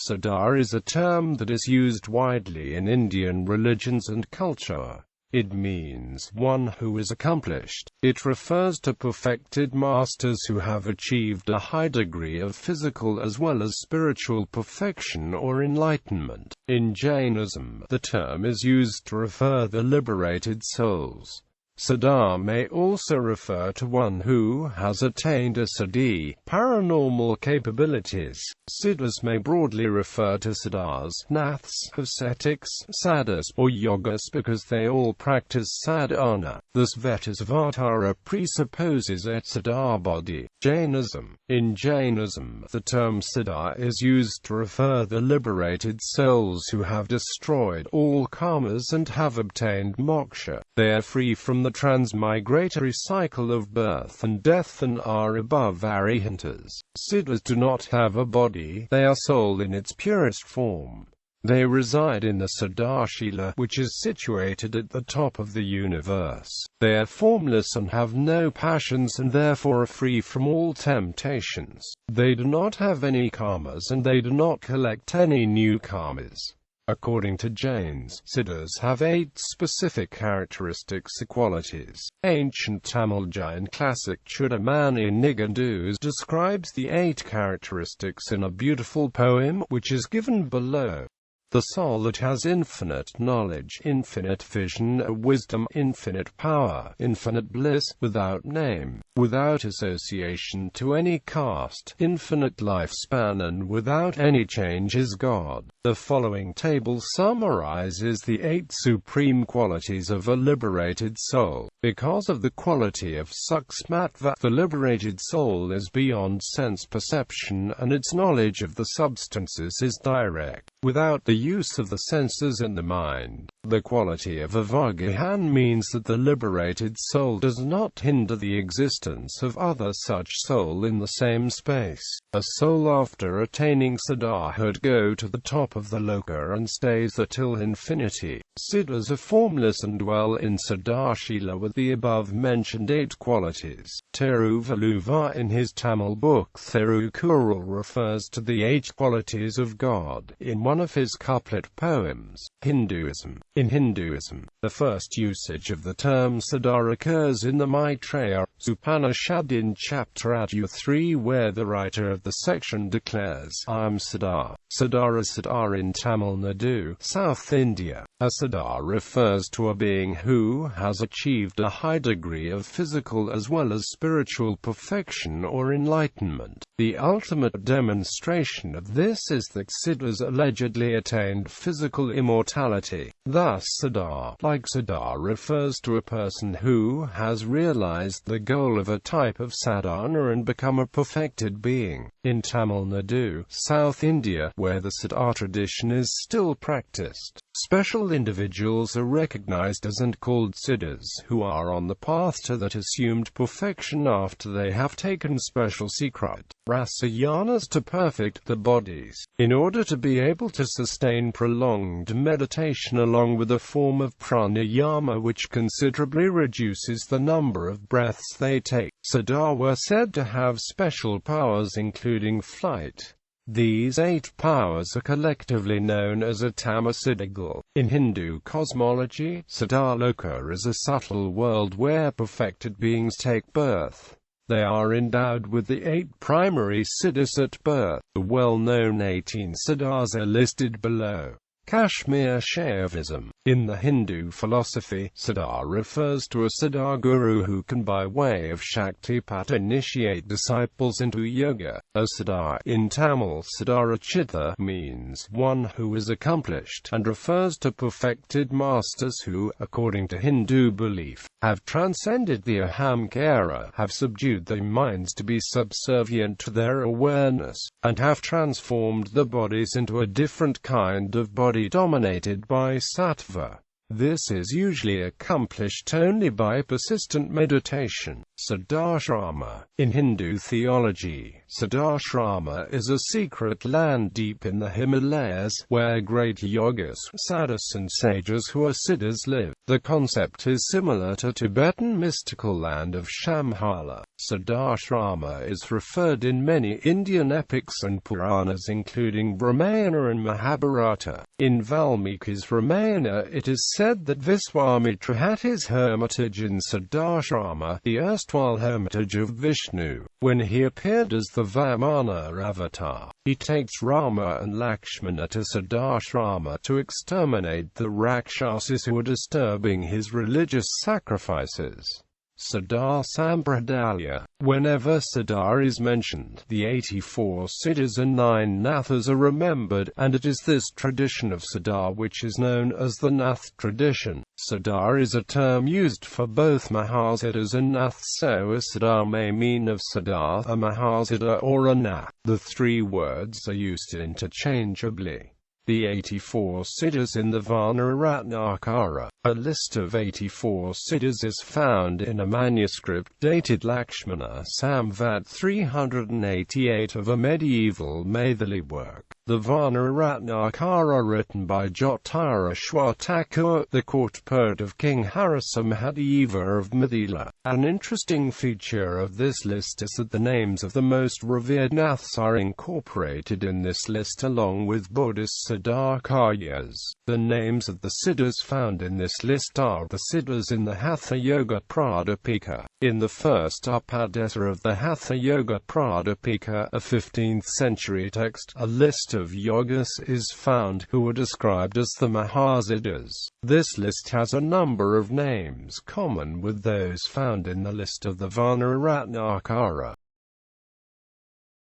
Siddha is a term that is used widely in Indian religions and culture. It means one who is accomplished. It refers to perfected masters who have achieved a high degree of physical as well as spiritual perfection or enlightenment. In Jainism, the term is used to refer to liberated souls. Siddha may also refer to one who has attained a siddhi, paranormal capabilities. Siddhas may broadly refer to siddhas, naths, ascetics, sadhus, or yogas because they all practice sadhana. Thus Vetasvatara presupposes a siddha body. Jainism. In Jainism, the term siddha is used to refer to liberated souls who have destroyed all karmas and have obtained moksha. They are free from the transmigratory cycle of birth and death and are above Arihantas. Siddhas do not have a body, they are soul in its purest form. They reside in the Siddhashila, which is situated at the top of the universe. They are formless and have no passions and therefore are free from all temptations. They do not have any karmas and they do not collect any new karmas. According to Jains, Siddhas have 8 specific characteristics or qualities. Ancient Tamil Jain classic Chudamani Nigandus describes the 8 characteristics in a beautiful poem which is given below. The soul that has infinite knowledge, infinite vision, wisdom, infinite power, infinite bliss, without name, without association to any caste, infinite lifespan and without any change is God. The following table summarizes the 8 supreme qualities of a liberated soul. Because of the quality of suksmatva, the liberated soul is beyond sense perception and its knowledge of the substances is direct, without the use of the senses and the mind. The quality of avagahan means that the liberated soul does not hinder the existence of other such soul in the same space. A soul after attaining siddhahood go to the top of the loka and stays there till infinity. Siddhas are formless and dwell in Siddhashila with the above-mentioned 8 qualities. Theruvaluva in his Tamil book Therukural refers to the 8 qualities of God in one of his couplet poems. Hinduism. In Hinduism, the first usage of the term Siddha occurs in the Maitreya Upanishad in chapter Adu 3 where the writer of the section declares, I am Siddha. Siddha is Siddha in Tamil Nadu, South India. A Siddha refers to a being who has achieved a high degree of physical as well as spiritual perfection or enlightenment. The ultimate demonstration of this is that Siddhas allegedly attained physical immortality. Thus Siddha, like Siddha, refers to a person who has realized the goal of a type of sadhana and become a perfected being. In Tamil Nadu, South India, where the Siddha tradition is still practiced, special individuals are recognized as and called Siddhas, who are on the path to that assumed perfection after they have taken special secret rasayanas to perfect the bodies, in order to be able to sustain prolonged meditation along with a form of pranayama which considerably reduces the number of breaths they take. Siddha were said to have special powers including flight. These 8 powers are collectively known as a tamasiddhigal. In Hindu cosmology, Siddhaloka is a subtle world where perfected beings take birth. They are endowed with the 8 primary siddhas at birth. The well-known 18 siddhas are listed below. Kashmir Shaivism. In the Hindu philosophy, Siddha refers to a Siddha guru who can by way of Shaktipat initiate disciples into yoga. A Siddha in Tamil Siddharachita means one who is accomplished and refers to perfected masters who, according to Hindu belief, have transcended the ahamkara, have subdued their minds to be subservient to their awareness, and have transformed the bodies into a different kind of body dominated by sattva. This is usually accomplished only by persistent meditation. Siddhashrama. In Hindu theology, Siddhashrama is a secret land deep in the Himalayas, where great yogis, sadhus and sages who are siddhas live. The concept is similar to Tibetan mystical land of Shambhala. Siddhashrama is referred in many Indian epics and Puranas including Ramayana and Mahabharata. In Valmiki's Ramayana it is said that Viswamitra had his hermitage in Siddhashrama, the erstwhile hermitage of Vishnu. When he appeared as the Vamana avatar, he takes Rama and Lakshmana to Siddhashrama to exterminate the Rakshasas who are disturbing his religious sacrifices. Siddha Sampradaya. Whenever Siddha is mentioned, the 84 Siddhas and 9 Nathas are remembered, and it is this tradition of Siddha which is known as the Nath tradition. Siddha is a term used for both Mahasiddhas and Naths, so a Siddha may mean of Siddha a Mahasiddha or a Nath. The three words are used interchangeably. The 84 Siddhas in the Varna-Ratnakara. A list of 84 Siddhas is found in a manuscript dated Lakshmana Samvat 388 of a medieval Maithili work. The Varna-Ratnakara, written by Jyotirashwar Thakur, the court poet of King Harisamhadeva of Mithila. An interesting feature of this list is that the names of the most revered Naths are incorporated in this list along with Buddhist Siddhakaryas. The names of the Siddhas found in this list are the Siddhas in the Hatha Yoga Pradipika. In the first Upadesa of the Hatha Yoga Pradipika, a 15th century text, a list of yogas is found who are described as the Mahasiddhas. This list has a number of names common with those found in the list of the Varna-Ratnakara.